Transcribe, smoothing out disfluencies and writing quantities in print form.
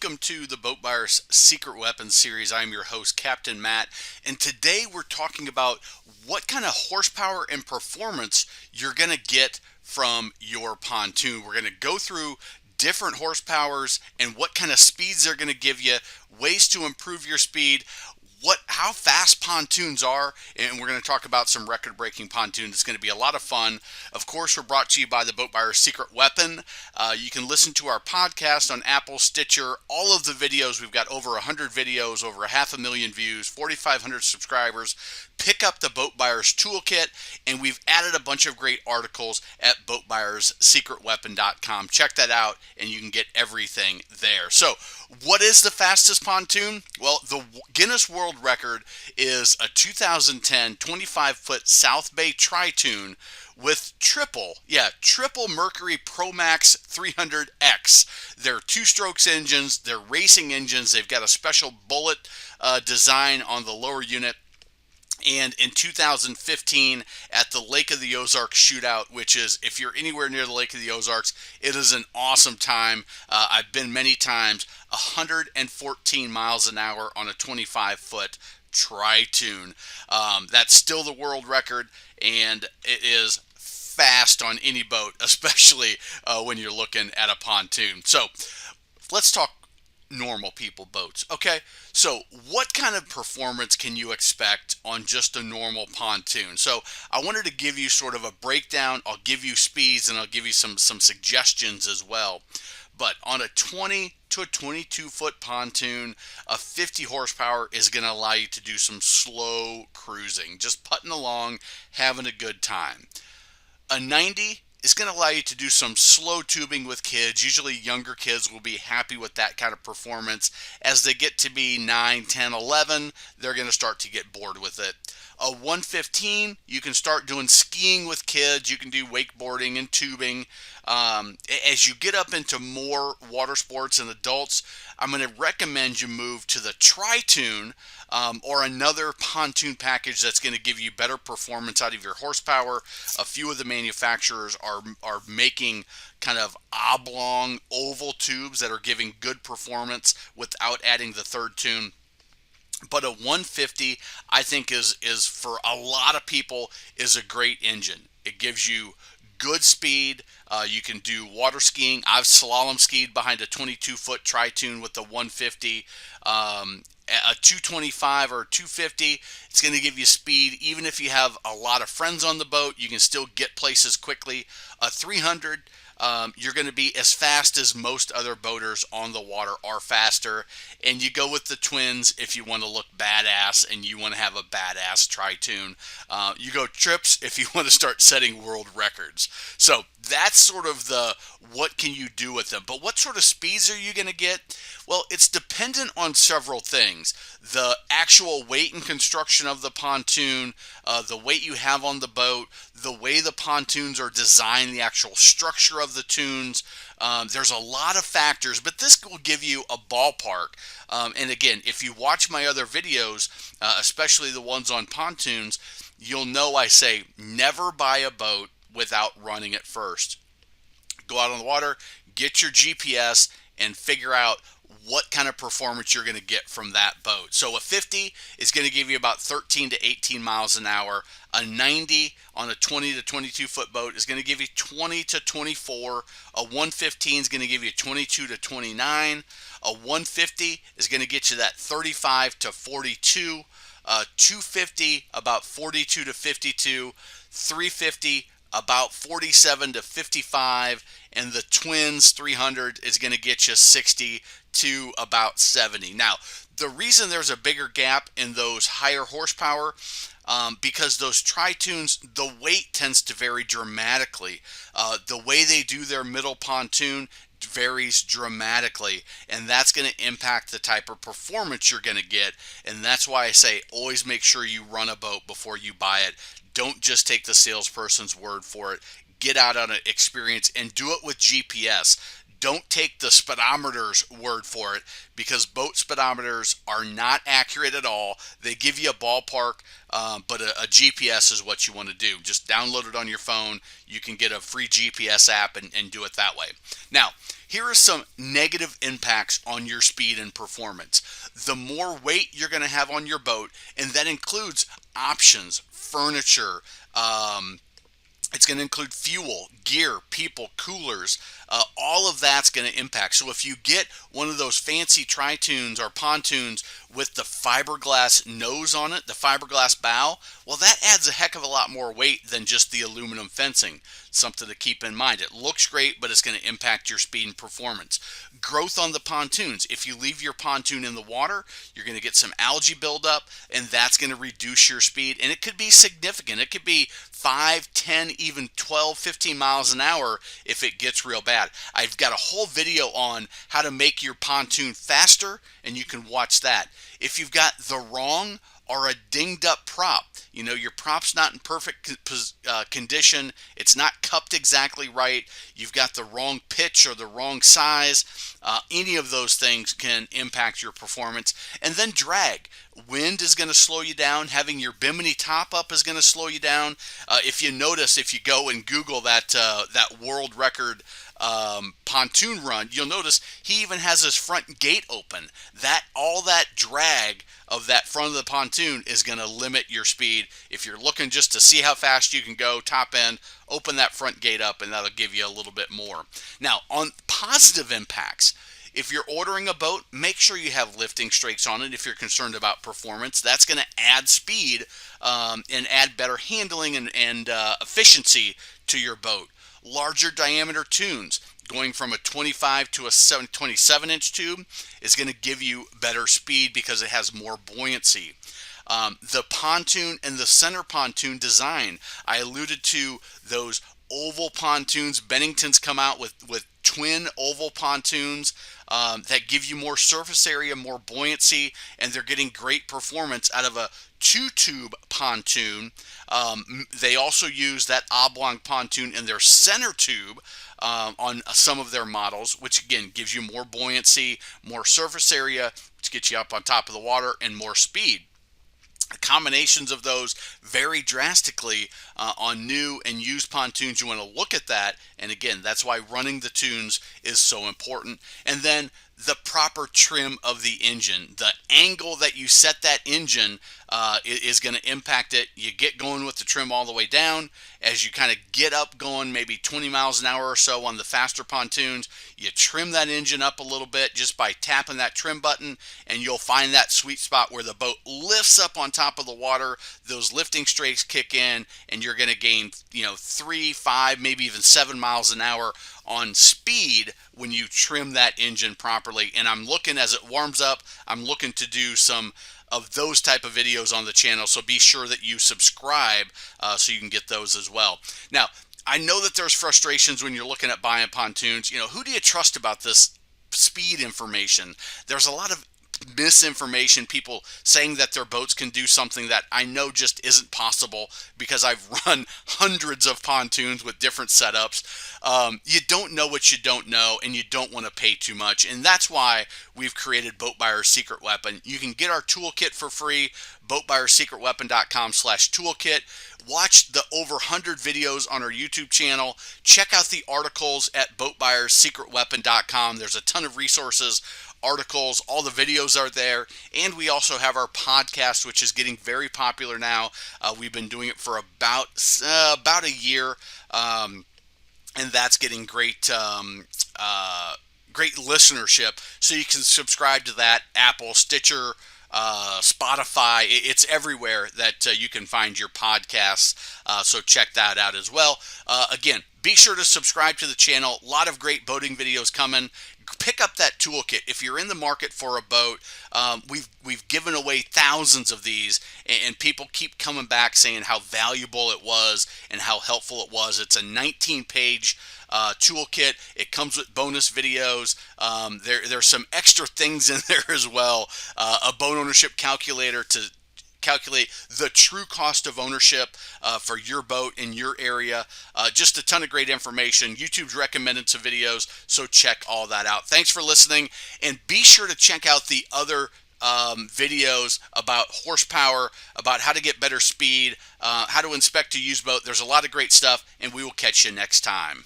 welcome to the Boat Buyer's Secret Weapons series. I'm your host, Captain Matt, and today we're talking about what kind of horsepower and performance you're going to get from your pontoon. We're going to go through different horsepowers and what kind of speeds they're going to give you, ways to improve your speed, how fast pontoons are, and we're going to talk about some record-breaking pontoons. It's going to be a lot of fun. Of course, we're brought to you by the Boat Buyer's Secret Weapon. You can listen to our podcast on Apple, Stitcher, all of the videos. We've got over 100 videos, over 500,000 views, 4,500 subscribers. Pick up the Boat Buyer's Toolkit, and we've added a bunch of great articles at boatbuyerssecretweapon.com. Check that out, and you can get everything there. So, what is the fastest pontoon? Well, the Guinness World Record is a 2010 25-foot South Bay TriToon with triple Mercury Pro Max 300X. They're two-strokes engines, they're racing engines, they've got a special bullet design on the lower unit. And in 2015 at the Lake of the Ozarks shootout, which is, if you're anywhere near the Lake of the Ozarks, it is an awesome time. I've been many times, 114 miles an hour on a 25-foot TriToon. That's still the world record, and it is fast on any boat, especially when you're looking at a pontoon. So let's talk normal people boats. Okay, so what kind of performance can you expect on just a normal pontoon? So I wanted to give you sort of a breakdown. I'll give you speeds, and I'll give you some suggestions as well. But on a 20 to a 22 foot pontoon, a 50 horsepower is going to allow you to do some slow cruising, just putting along, having a good time. A 90 is going to allow you to do some slow tubing with kids. Usually younger kids will be happy with that kind of performance. As they get to be 9, 10, 11, they're going to start to get bored with it. A 115, you can start doing skiing with kids. You can do wakeboarding and tubing. As you get up into more water sports and adults, I'm going to recommend you move to the TriToon or another pontoon package that's going to give you better performance out of your horsepower. A few of the manufacturers are making kind of oblong oval tubes that are giving good performance without adding the third tune. But a 150, I think, is for a lot of people, is a great engine. It gives you good speed. You can do water skiing. I've slalom skied behind a 22-foot TriToon with the 150. A 225 or 250, it's going to give you speed. Even if you have a lot of friends on the boat, you can still get places quickly. A 300, you're going to be as fast as most other boaters on the water are faster. And you go with the twins if you want to look badass and you want to have a badass TriToon. You go trips if you want to start setting world records. So that's sort of the what can you do with them. But what sort of speeds are you going to get? Well, it's dependent on several things. The actual weight and construction of the pontoon, the weight you have on the boat, the way the pontoons are designed, the actual structure of the tunes. There's a lot of factors, but this will give you a ballpark. And again, if you watch my other videos, especially the ones on pontoons, you'll know I say never buy a boat without running it first. Go out on the water, get your GPS, and figure out what kind of performance you're going to get from that boat. So a 50 is going to give you about 13 to 18 miles an hour. A 90 on a 20 to 22 foot boat is going to give you 20 to 24. A 115 is going to give you 22 to 29. A 150 is going to get you that 35 to 42. 250 about 42 to 52. 350 about 47 to 55, and the Twins 300 is going to get you 60 to about 70. Now, the reason there's a bigger gap in those higher horsepower, because those TriToons, the weight tends to vary dramatically. The way they do their middle pontoon varies dramatically, and that's going to impact the type of performance you're going to get. And that's why I say always make sure you run a boat before you buy it. Don't just take the salesperson's word for it. Get out on an experience and do it with GPS. don't take the speedometer's word for it, because boat speedometers are not accurate at all. They give you a ballpark, but a GPS is what you want to do. Just download it on your phone. You can get a free GPS app and do it that way. Now, here are some negative impacts on your speed and performance. The more weight you're going to have on your boat, and that includes options, furniture, it's going to include fuel, gear, people, coolers. All of that's going to impact. So if you get one of those fancy TriToons or Pontoons with the fiberglass nose on it, the fiberglass bow, well, that adds a heck of a lot more weight than just the aluminum fencing. Something to keep in mind. It looks great, but it's going to impact your speed and performance. Growth on the pontoons. If you leave your pontoon in the water, you're going to get some algae buildup, and that's going to reduce your speed. And it could be significant. It could be 5, 10, even 12, 15 miles an hour if it gets real bad. I've got a whole video on how to make your pontoon faster, and you can watch that. If you've got the wrong or a dinged up prop, you know, your prop's not in perfect condition, it's not cupped exactly right, you've got the wrong pitch or the wrong size, any of those things can impact your performance. And then drag. Wind is going to slow you down. Having your bimini top up is going to slow you down. If you notice, if you go and Google that world record pontoon run, you'll notice he even has his front gate open. All that drag of that front of the pontoon is going to limit your speed. If you're looking just to see how fast you can go top end, open that front gate up, and that'll give you a little bit more. Now, on positive impacts, if you're ordering a boat, make sure you have lifting strakes on it if you're concerned about performance. That's going to add speed and add better handling and efficiency to your boat. Larger diameter tunes, going from a 25 to a 27-inch tube, is going to give you better speed because it has more buoyancy. The pontoon and the center pontoon design, I alluded to those oval pontoons. Bennington's come out with twin oval pontoons that give you more surface area, more buoyancy, and they're getting great performance out of a 2-tube pontoon. They also use that oblong pontoon in their center tube on some of their models, which again gives you more buoyancy, more surface area, which gets you up on top of the water, and more speed. Combinations of those vary drastically on new and used pontoons. You want to look at that, and again, that's why running the tunes is so important. And then the proper trim of the engine. The angle that you set that engine is going to impact it. You get going with the trim all the way down. As you kind of get up going maybe 20 miles an hour or so on the faster pontoons, you trim that engine up a little bit just by tapping that trim button, and you'll find that sweet spot where the boat lifts up on top of the water. Those lifting strakes kick in, and you're going to gain 3, 5, maybe even 7 miles an hour on speed when you trim that engine properly. And I'm looking, as it warms up, I'm looking to do some of those type of videos on the channel, so be sure that you subscribe so you can get those as well. Now, I know that there's frustrations when you're looking at buying pontoons. Who do you trust about this speed information? There's a lot of misinformation, people saying that their boats can do something that I know just isn't possible, because I've run hundreds of pontoons with different setups. You don't know what you don't know, and you don't want to pay too much, and that's why we've created Boat Buyer's Secret Weapon. You can get our toolkit for free, boatbuyerssecretweapon.com/toolkit. Watch the over 100 videos on our YouTube channel. Check out the articles at boatbuyerssecretweapon.com. There's a ton of resources, articles, all the videos are there, and we also have our podcast, which is getting very popular now. We've been doing it for about a year, and that's getting great listenership. So you can subscribe to that. Apple, Stitcher, Spotify, it's everywhere that you can find your podcasts, so check that out as well. Again, be sure to subscribe to the channel. A lot of great boating videos coming. Pick up that toolkit if you're in the market for a boat. We've given away thousands of these, and people keep coming back saying how valuable it was and how helpful it was. It's a 19-page toolkit. It comes with bonus videos. There's some extra things in there as well. A boat ownership calculator to calculate the true cost of ownership for your boat in your area. Just a ton of great information. YouTube's recommended some videos, so check all that out. Thanks for listening, and be sure to check out the other videos about horsepower, about how to get better speed, how to inspect a used boat. There's a lot of great stuff, and we will catch you next time.